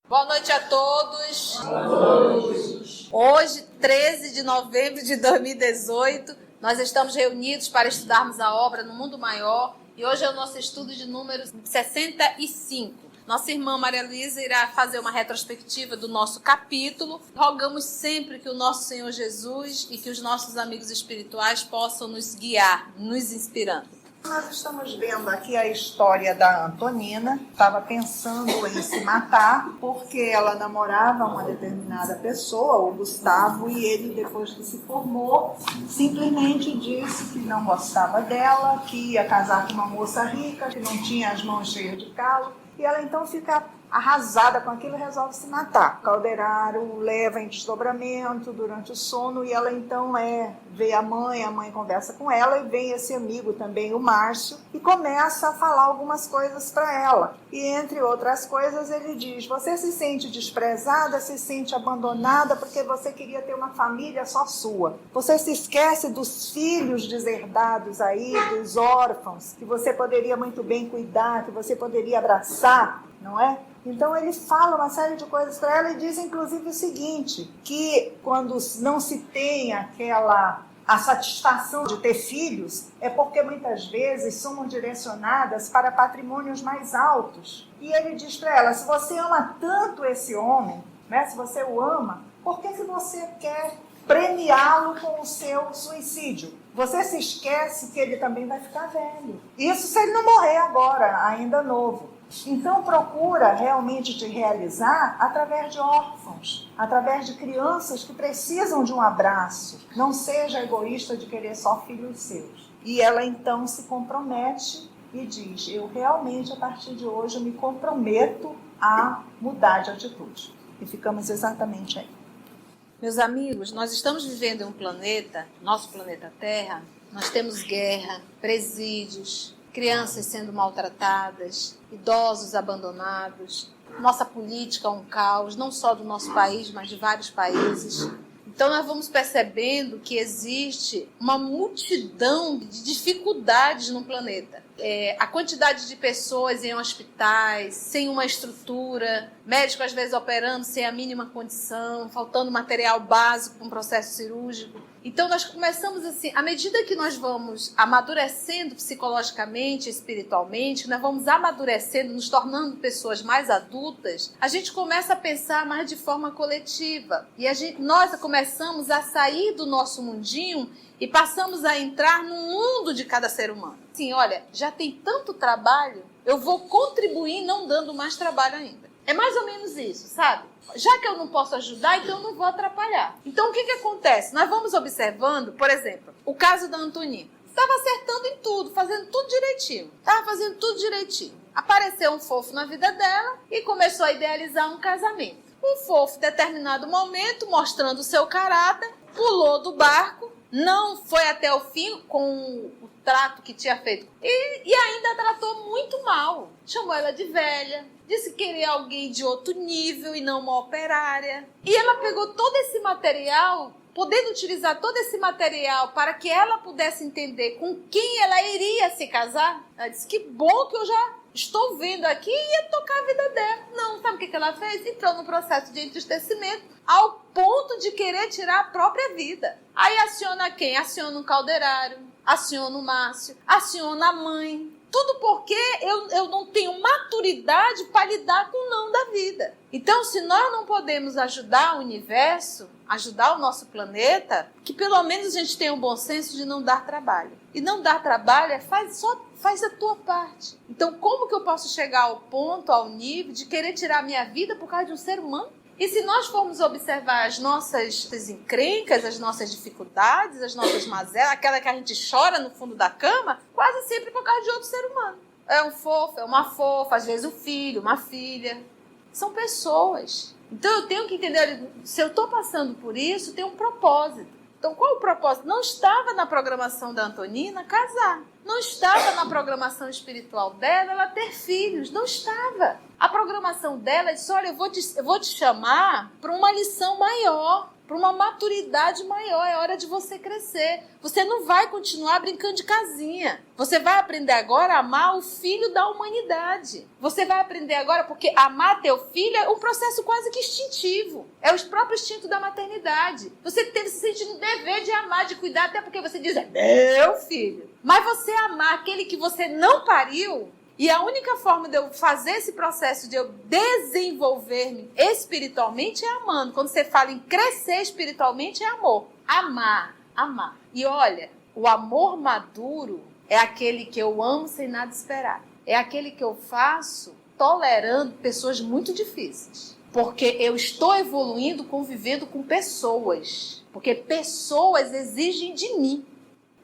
Boa noite a todos. Hoje, 13 de novembro de 2018, nós estamos reunidos para estudarmos a obra No Mundo Maior e hoje é o nosso estudo de número 65. Nossa irmã Maria Luísa irá fazer uma retrospectiva do nosso capítulo. Rogamos sempre que o nosso Senhor Jesus e que os nossos amigos espirituais possam nos guiar, nos inspirando. Nós estamos vendo aqui a história da Antonina. Estava pensando em se matar porque ela namorava uma determinada pessoa, o Gustavo, e ele, depois que se formou, simplesmente disse que não gostava dela, que ia casar com uma moça rica, que não tinha as mãos cheias de calo. E ela então fica arrasada com aquilo e resolve se matar. O Calderaro leva em desdobramento durante o sono e ela então vê a mãe conversa com ela e vem esse amigo também, o Márcio, e começa a falar algumas coisas para ela. E entre outras coisas ele diz: você se sente desprezada, se sente abandonada porque você queria ter uma família só sua. Você se esquece dos filhos deserdados aí, dos órfãos, que você poderia muito bem cuidar, que você poderia abraçar, não é? Então ele fala uma série de coisas para ela e diz inclusive o seguinte, que quando não se tem a satisfação de ter filhos, é porque muitas vezes somos direcionadas para patrimônios mais altos. E ele diz para ela: se você ama tanto esse homem, né, se você o ama, por que você quer premiá-lo com o seu suicídio? Você se esquece que ele também vai ficar velho. Isso se ele não morrer agora, ainda novo. Então procura realmente te realizar através de órfãos, através de crianças que precisam de um abraço. Não seja egoísta de querer só filhos seus. E ela então se compromete e diz: eu realmente a partir de hoje eu me comprometo a mudar de atitude. E ficamos exatamente aí. Meus amigos, nós estamos vivendo em um planeta, nosso planeta Terra, nós temos guerra, presídios, crianças sendo maltratadas, idosos abandonados. Nossa política é um caos, não só do nosso país, mas de vários países. Então nós vamos percebendo que existe uma multidão de dificuldades no planeta. A quantidade de pessoas em hospitais, sem uma estrutura, médicos às vezes operando sem a mínima condição, faltando material básico para um processo cirúrgico. Então nós começamos assim, à medida que nós vamos amadurecendo psicologicamente, espiritualmente, nós vamos amadurecendo, nos tornando pessoas mais adultas, a gente começa a pensar mais de forma coletiva. E nós começamos a sair do nosso mundinho e passamos a entrar no mundo de cada ser humano. Assim, olha, já tem tanto trabalho, eu vou contribuir não dando mais trabalho ainda. É mais ou menos isso, sabe? Já que eu não posso ajudar, então eu não vou atrapalhar. Então o que acontece? Nós vamos observando, por exemplo, o caso da Antonina. Estava acertando em tudo, fazendo tudo direitinho. Apareceu um fofo na vida dela e começou a idealizar um casamento. O fofo, em determinado momento, mostrando o seu caráter, pulou do barco, não foi até o fim com o trato que tinha feito e ainda tratou muito mal. Chamou ela de velha, disse que queria alguém de outro nível e não uma operária. E ela pegou todo esse material, podendo utilizar todo esse material para que ela pudesse entender com quem ela iria se casar. Ela disse: que bom que eu já estou vendo aqui e ia tocar a vida dela. Não, sabe o que ela fez? Entrou no processo de entristecimento ao ponto de querer tirar a própria vida. Aí aciona quem? Aciona um Calderaro, aciona o Márcio, aciona a mãe. Tudo porque eu não tenho maturidade para lidar com o não da vida. Então, se nós não podemos ajudar o universo, ajudar o nosso planeta, que pelo menos a gente tenha um bom senso de não dar trabalho. E não dar trabalho é faz a tua parte. Então, como que eu posso chegar ao ponto, ao nível de querer tirar a minha vida por causa de um ser humano? E se nós formos observar as nossas encrencas, as nossas dificuldades, as nossas mazelas, aquela que a gente chora no fundo da cama, quase sempre por causa de outro ser humano. É um fofo, é uma fofa, às vezes um filho, uma filha. São pessoas. Então eu tenho que entender, se eu estou passando por isso, tem um propósito. Então qual o propósito? Não estava na programação da Antonina casar. Não estava na programação espiritual dela ela ter filhos. Não estava. A programação dela disse, olha, eu vou te chamar para uma lição maior, para uma maturidade maior. É hora de você crescer. Você não vai continuar brincando de casinha. Você vai aprender agora a amar o filho da humanidade. Você vai aprender agora, porque amar teu filho é um processo quase que instintivo. É o próprio instinto da maternidade. Você teve se sentindo dever de amar, de cuidar, até porque você diz, é meu filho. Mas você amar aquele que você não pariu, e a única forma de eu fazer esse processo de eu desenvolver-me espiritualmente é amando. Quando você fala em crescer espiritualmente é amor. Amar, amar. E olha, o amor maduro é aquele que eu amo sem nada esperar. É aquele que eu faço tolerando pessoas muito difíceis. Porque eu estou evoluindo convivendo com pessoas. Porque pessoas exigem de mim.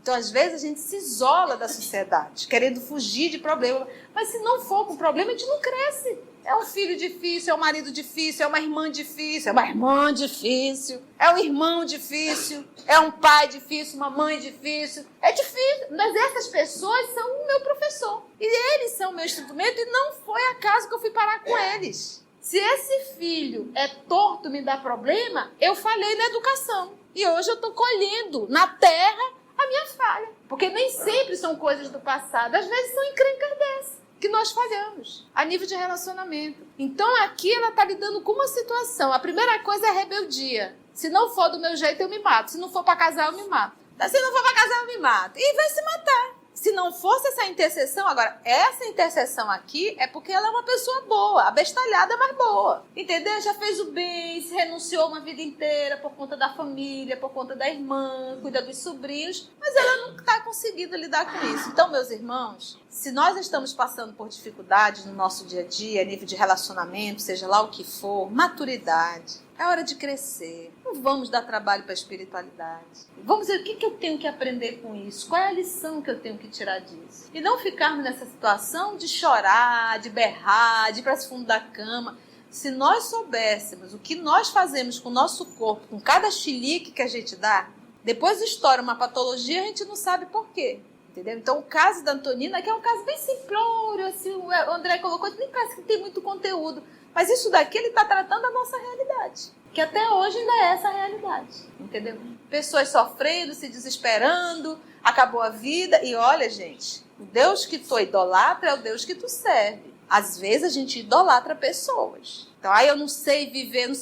Então, às vezes, a gente se isola da sociedade, querendo fugir de problema. Mas se não for com problema, a gente não cresce. É um filho difícil, é um marido difícil, é uma irmã difícil, é uma irmã difícil, é um irmão difícil, é um pai difícil, uma mãe difícil. É difícil, mas essas pessoas são o meu professor. E eles são o meu instrumento e não foi acaso que eu fui parar com eles. Se esse filho é torto, me dá problema, eu falhei na educação. E hoje eu estou colhendo na terra a minha falha. Porque nem sempre são coisas do passado. Às vezes são encrencas dessas que nós falhamos a nível de relacionamento. Então aqui ela está lidando com uma situação. A primeira coisa é a rebeldia. Se não for do meu jeito, eu me mato. Se não for para casar, eu me mato. Se não for para casar, eu me mato. E vai se matar. Se não fosse essa intercessão, agora, essa intercessão aqui é porque ela é uma pessoa boa, abestalhada, mas boa. Entendeu? Já fez o bem, se renunciou uma vida inteira por conta da família, por conta da irmã, cuida dos sobrinhos, mas ela não está conseguindo lidar com isso. Então, meus irmãos, se nós estamos passando por dificuldades no nosso dia a dia, a nível de relacionamento, seja lá o que for, maturidade, é hora de crescer. Não vamos dar trabalho para a espiritualidade. Vamos ver o que eu tenho que aprender com isso. Qual é a lição que eu tenho que tirar disso? E não ficarmos nessa situação de chorar, de berrar, de ir para esse fundo da cama. Se nós soubéssemos o que nós fazemos com o nosso corpo, com cada chilique que a gente dá, depois estoura uma patologia, a gente não sabe por quê. Entendeu? Então, o caso da Antonina, que é um caso bem simplório, assim, o André colocou, nem parece que tem muito conteúdo. Mas isso daqui ele está tratando a nossa realidade, que até hoje ainda é essa realidade, entendeu? Pessoas sofrendo, se desesperando, acabou a vida. E olha, gente, o Deus que tu idolatra é o Deus que tu serve. Às vezes a gente idolatra pessoas. Então, eu não sei viver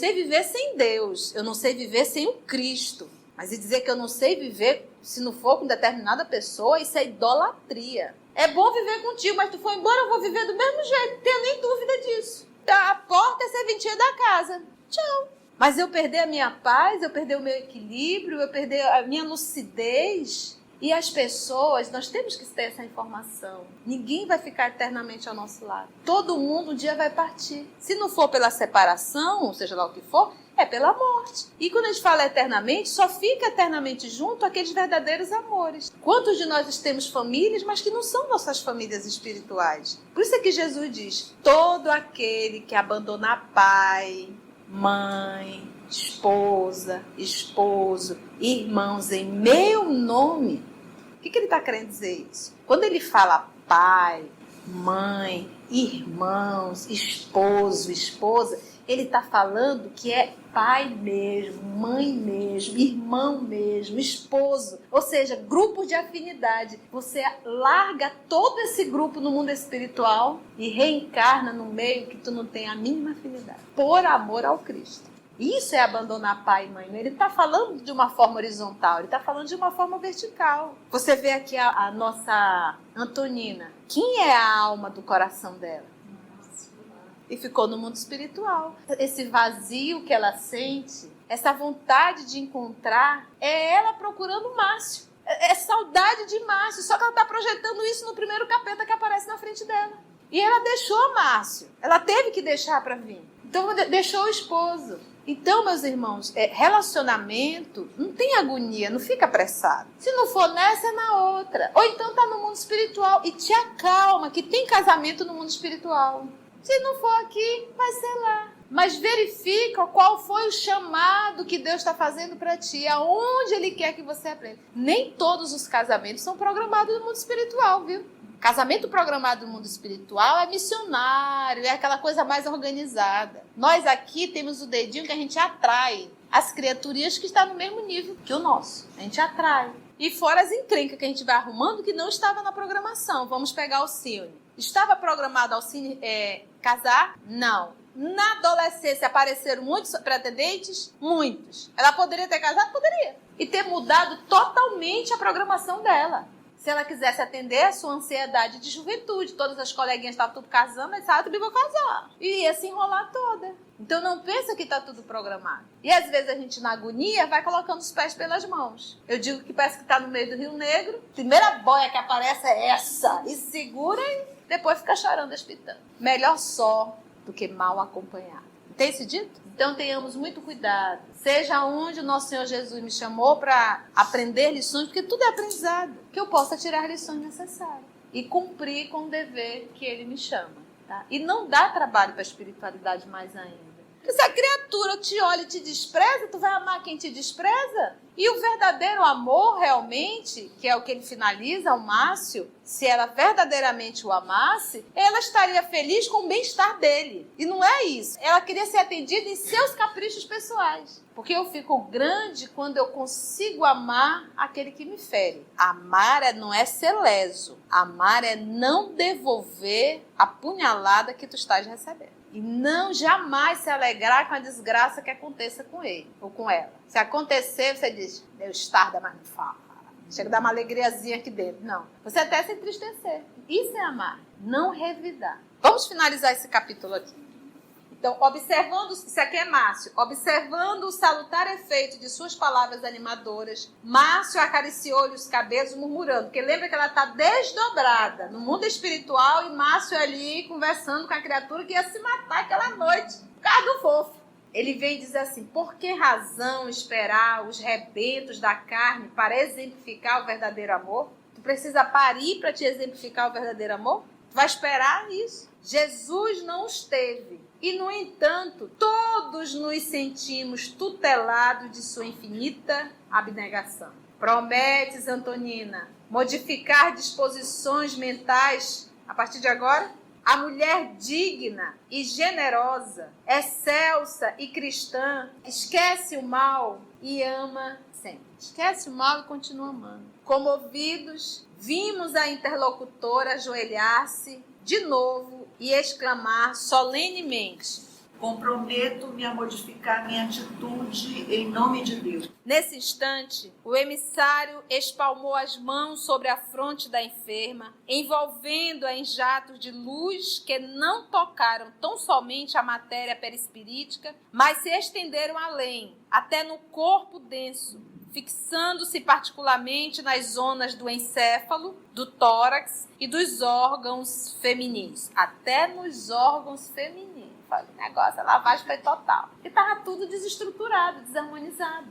sem Deus, eu não sei viver sem o Cristo. Mas e dizer que eu não sei viver se não for com determinada pessoa, isso é idolatria. É bom viver contigo, mas tu for embora, eu vou viver do mesmo jeito, não tenho nem dúvida disso. A porta é serventia da casa. Tchau. Mas eu perder a minha paz, eu perder o meu equilíbrio, eu perder a minha lucidez. E as pessoas, nós temos que ter essa informação. Ninguém vai ficar eternamente ao nosso lado. Todo mundo um dia vai partir. Se não for pela separação, seja lá o que for, é pela morte. E quando a gente fala eternamente, só fica eternamente junto aqueles verdadeiros amores. Quantos de nós temos famílias, mas que não são nossas famílias espirituais? Por isso é que Jesus diz, todo aquele que abandonar pai, mãe, esposa, esposo, irmãos em meu nome. O que ele está querendo dizer isso? Quando ele fala pai, mãe, irmãos, esposo, esposa, ele está falando que é pai mesmo, mãe mesmo, irmão mesmo, esposo. Ou seja, grupo de afinidade. Você larga todo esse grupo no mundo espiritual e reencarna no meio que tu não tem a mínima afinidade. Por amor ao Cristo. Isso é abandonar pai e mãe. Ele está falando de uma forma horizontal, ele está falando de uma forma vertical. Você vê aqui a nossa Antonina. Quem é a alma do coração dela? E ficou no mundo espiritual. Esse vazio que ela sente, essa vontade de encontrar, é ela procurando Márcio. É saudade de Márcio, só que ela está projetando isso no primeiro capeta que aparece na frente dela. E ela deixou Márcio, ela teve que deixar para vir. Então deixou o esposo. Então, meus irmãos, relacionamento não tem agonia, não fica apressado. Se não for nessa, é na outra. Ou então está no mundo espiritual e te acalma, que tem casamento no mundo espiritual. Se não for aqui, vai ser lá. Mas verifica qual foi o chamado que Deus está fazendo para ti, aonde Ele quer que você aprenda. Nem todos os casamentos são programados no mundo espiritual, viu? Casamento programado no mundo espiritual é missionário, é aquela coisa mais organizada. Nós aqui temos o dedinho que a gente atrai as criaturinhas que estão no mesmo nível que o nosso. A gente atrai. E fora as encrencas que a gente vai arrumando que não estava na programação. Vamos pegar Alcione. Estava programado Alcione casar? Não. Na adolescência apareceram muitos pretendentes? Muitos. Ela poderia ter casado? Poderia. E ter mudado totalmente a programação dela. Se ela quisesse atender a sua ansiedade de juventude, todas as coleguinhas estavam tudo casando, mas ela também vai casar. E ia se enrolar toda. Então não pensa que está tudo programado. E às vezes a gente na agonia vai colocando os pés pelas mãos. Eu digo que parece que está no meio do Rio Negro. Primeira boia que aparece é essa. E segura e depois fica chorando, espitando. Melhor só do que mal acompanhado. Tem esse dito? Então tenhamos muito cuidado. Seja onde o nosso Senhor Jesus me chamou para aprender lições, porque tudo é aprendizado. Que eu possa tirar lições necessárias e cumprir com o dever que Ele me chama. Tá? E não dá trabalho para a espiritualidade mais ainda. Porque se a criatura te olha e te despreza, tu vai amar quem te despreza? E o verdadeiro amor realmente, que é o que ele finaliza, o Márcio, se ela verdadeiramente o amasse, ela estaria feliz com o bem-estar dele. E não é isso. Ela queria ser atendida em seus caprichos pessoais. Porque eu fico grande quando eu consigo amar aquele que me fere. Amar não é ser leso. Amar é não devolver a punhalada que tu estás recebendo. E não jamais se alegrar com a desgraça que aconteça com ele ou com ela. Se acontecer, você diz, Deus estarda, mas não fala. Chega a dar uma alegriazinha aqui dentro. Não. Você até se entristecer. Isso é amar. Não revidar. Vamos finalizar esse capítulo aqui. Então, observando, isso aqui é Márcio, observando o salutar efeito de suas palavras animadoras, Márcio acariciou-lhe os cabelos murmurando, porque lembra que ela está desdobrada no mundo espiritual e Márcio ali conversando com a criatura que ia se matar aquela noite, por causa do fofo. Ele vem dizer assim, por que razão esperar os rebentos da carne para exemplificar o verdadeiro amor? Tu precisa parir para te exemplificar o verdadeiro amor? Tu vai esperar isso? Jesus não os teve. E, no entanto, todos nos sentimos tutelados de sua infinita abnegação. Prometes, Antonina, modificar disposições mentais a partir de agora? A mulher digna e generosa, excelsa e cristã, esquece o mal e ama sempre. Esquece o mal e continua amando. Comovidos, vimos a interlocutora ajoelhar-se de novo e exclamar solenemente, comprometo-me a modificar minha atitude em nome de Deus. Nesse instante, o emissário espalmou as mãos sobre a fronte da enferma, envolvendo-a em jatos de luz que não tocaram tão somente a matéria perispirítica, mas se estenderam além, até no corpo denso, fixando-se particularmente nas zonas do encéfalo, do tórax e dos órgãos femininos. Até nos órgãos femininos. Falei, o negócio, a lavagem foi total. E estava tudo desestruturado, desarmonizado.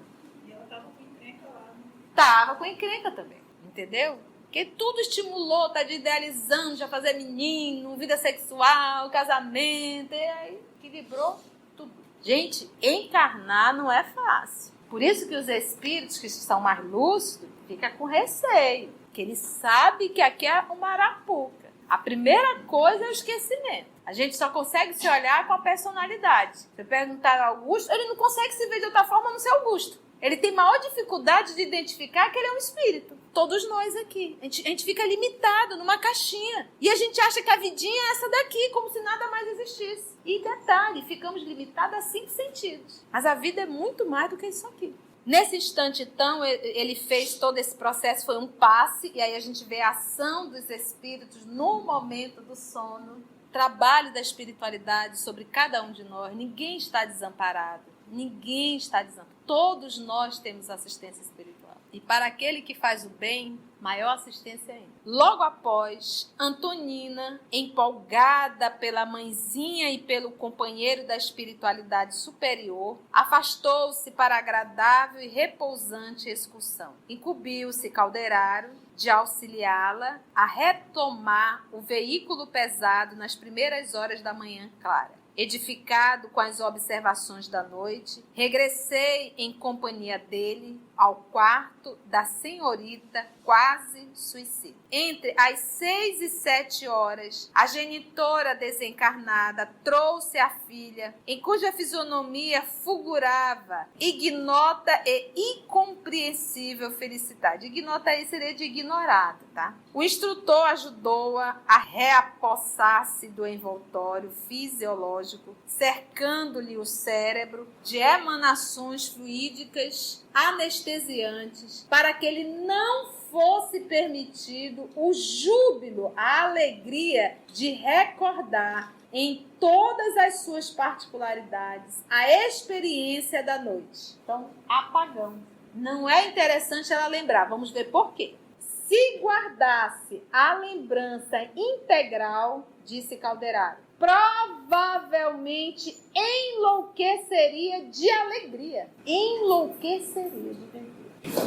E ela estava com encrenca lá. Né? Estava com encrenca também, entendeu? Porque tudo estimulou, tá de idealizando, já fazer menino, vida sexual, casamento, e aí equilibrou tudo. Gente, encarnar não é fácil. Por isso que os espíritos que são mais lúcidos ficam com receio, que eles sabem que aqui é uma arapuca. A primeira coisa é o esquecimento. A gente só consegue se olhar com a personalidade. Você perguntar ao Augusto, ele não consegue se ver de outra forma a não ser Augusto. Ele tem maior dificuldade de identificar que ele é um espírito. Todos nós aqui. A gente fica limitado numa caixinha. E a gente acha que a vidinha é essa daqui, como se nada mais existisse. E detalhe, ficamos limitados a 5 sentidos. Mas a vida é muito mais do que isso aqui. Nesse instante, então, ele fez todo esse processo, foi um passe, e aí a gente vê a ação dos espíritos no momento do sono. Trabalho da espiritualidade sobre cada um de nós. Ninguém está desamparado. Ninguém está desamparado. Todos nós temos assistência espiritual. E para aquele que faz o bem, maior assistência ainda. Logo após, Antonina, empolgada pela mãezinha e pelo companheiro da espiritualidade superior, afastou-se para a agradável e repousante excursão. Incumbiu-se Calderaro de auxiliá-la a retomar o veículo pesado nas primeiras horas da manhã clara. edificado com as observações da noite, regressei em companhia dele ao quarto da senhorita quase suicida. Entre as 6 e 7 horas, a genitora desencarnada trouxe a filha, em cuja fisionomia fulgurava ignota e incompreensível felicidade. Ignota aí seria de ignorado, tá? O instrutor ajudou-a a reapossar-se do envoltório fisiológico, cercando-lhe o cérebro de emanações fluídicas anestesiantes, para que ele não fosse permitido o júbilo, a alegria de recordar em todas as suas particularidades a experiência da noite. Então, apagão. Não é interessante ela lembrar. Vamos ver por quê. Se guardasse a lembrança integral, disse Calderaro, provavelmente enlouqueceria de alegria. Enlouqueceria de alegria.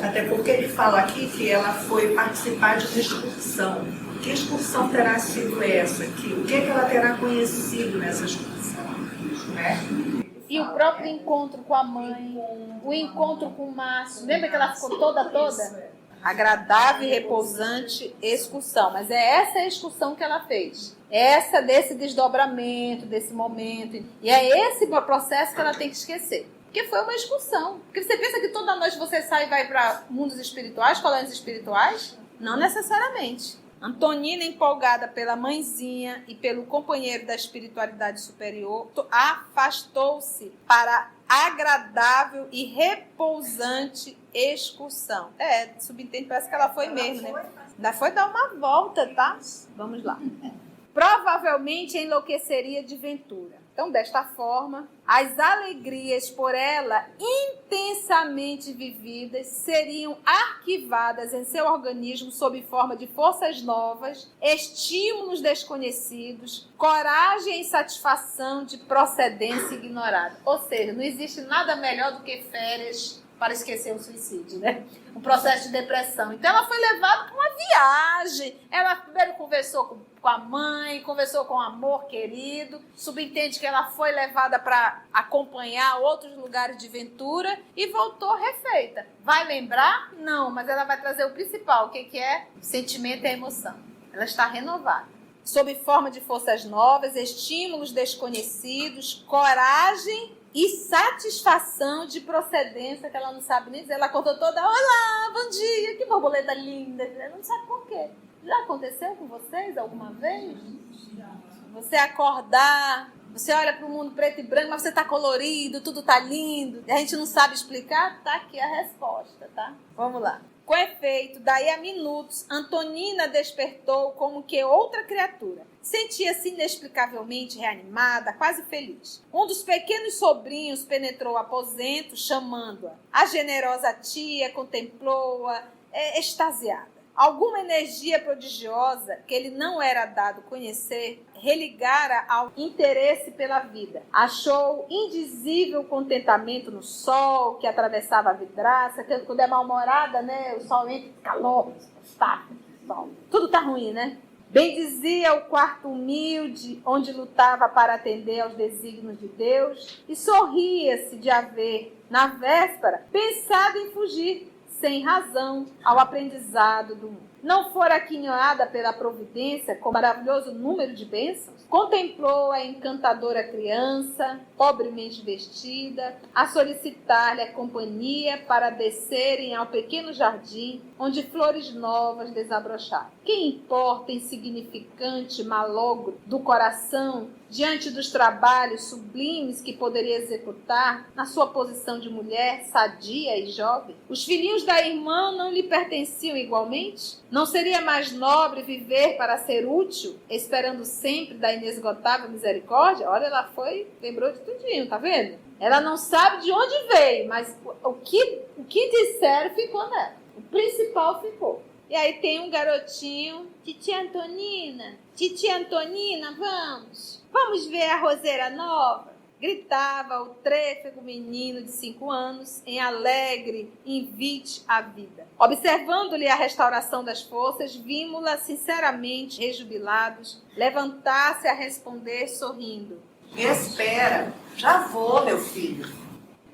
Até porque ele fala aqui que ela foi participar de uma excursão. Que excursão terá sido essa aqui? O que ela terá conhecido nessa excursão? Né? E o próprio encontro com a mãe, o encontro com o Márcio. Lembra que ela ficou toda? Agradável e repousante excursão. Mas é essa a excursão que ela fez. Essa desse desdobramento, desse momento. E é esse processo que ela tem que esquecer. Porque foi uma excursão. Porque você pensa que toda noite você sai e vai para mundos espirituais, colônias espirituais? Não necessariamente. Antonina, empolgada pela mãezinha e pelo companheiro da espiritualidade superior, afastou-se para agradável e repousante excursão. Subentende, parece que ela foi mesmo, né? Ainda foi dar uma volta, tá? Vamos lá. Provavelmente enlouqueceria de ventura. Então, desta forma, as alegrias por ela intensamente vividas seriam arquivadas em seu organismo sob forma de forças novas, estímulos desconhecidos, coragem e satisfação de procedência ignorada. Ou seja, não existe nada melhor do que férias para esquecer o suicídio, né? Um processo de depressão. Então, ela foi levada para uma viagem. Ela primeiro conversou com a mãe, conversou com o amor querido. Subentende que ela foi levada para acompanhar outros lugares de ventura e voltou refeita. Vai lembrar? Não, mas ela vai trazer o principal. O que é? O sentimento e a emoção. Ela está renovada. Sob forma de forças novas, estímulos desconhecidos, coragem e satisfação de procedência que ela não sabe nem dizer. Ela contou toda, olá, bom dia, que borboleta linda. Ela não sabe por quê. Já aconteceu com vocês alguma vez? Você acordar, você olha para o mundo preto e branco, mas você está colorido, tudo está lindo. E a gente não sabe explicar? Tá aqui a resposta, tá? Vamos lá. Com efeito, daí a minutos, Antonina despertou como que outra criatura. Sentia-se inexplicavelmente reanimada, quase feliz. Um dos pequenos sobrinhos penetrou o aposento, chamando-a. A generosa tia contemplou-a, extasiada. Alguma energia prodigiosa que ele não era dado conhecer religara ao interesse pela vida. Achou indizível contentamento no sol que atravessava a vidraça. Quando é mal-humorada, né? O sol entra, calor, sol. Tudo tá ruim, né? Bendizia o quarto humilde onde lutava para atender aos desígnios de Deus e sorria-se de haver, na véspera, pensado em fugir sem razão ao aprendizado do mundo. Não fora aquinhoada pela providência com maravilhoso número de bênçãos, contemplou a encantadora criança, pobremente vestida, a solicitar-lhe a companhia para descerem ao pequeno jardim onde flores novas desabrocharam. Que importa insignificante malogro do coração diante dos trabalhos sublimes que poderia executar na sua posição de mulher sadia e jovem? Os filhinhos da irmã não lhe pertenciam igualmente? Não seria mais nobre viver para ser útil, esperando sempre da inesgotável misericórdia? Olha, ela lembrou de tudinho, tá vendo? Ela não sabe de onde veio, mas o que disseram ficou nela. O principal ficou. E aí tem um garotinho, titia Antonina, vamos ver a roseira nova? Gritava o trêfego menino de 5 anos em alegre invite à vida. Observando-lhe a restauração das forças, vimos-la sinceramente rejubilados, levantar-se a responder sorrindo. Espera, já vou, meu filho.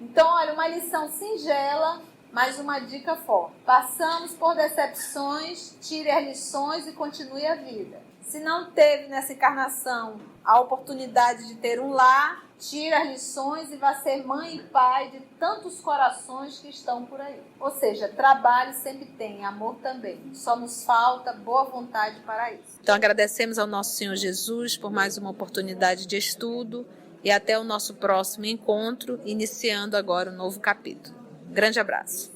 Então, olha, uma lição singela, mas uma dica forte. Passamos por decepções, tire as lições e continue a vida. Se não teve nessa encarnação a oportunidade de ter um lar, tire as lições e vá ser mãe e pai de tantos corações que estão por aí. Ou seja, trabalho sempre tem, amor também. Só nos falta boa vontade para isso. Então agradecemos ao nosso Senhor Jesus por mais uma oportunidade de estudo e até o nosso próximo encontro, iniciando agora um novo capítulo. Grande abraço.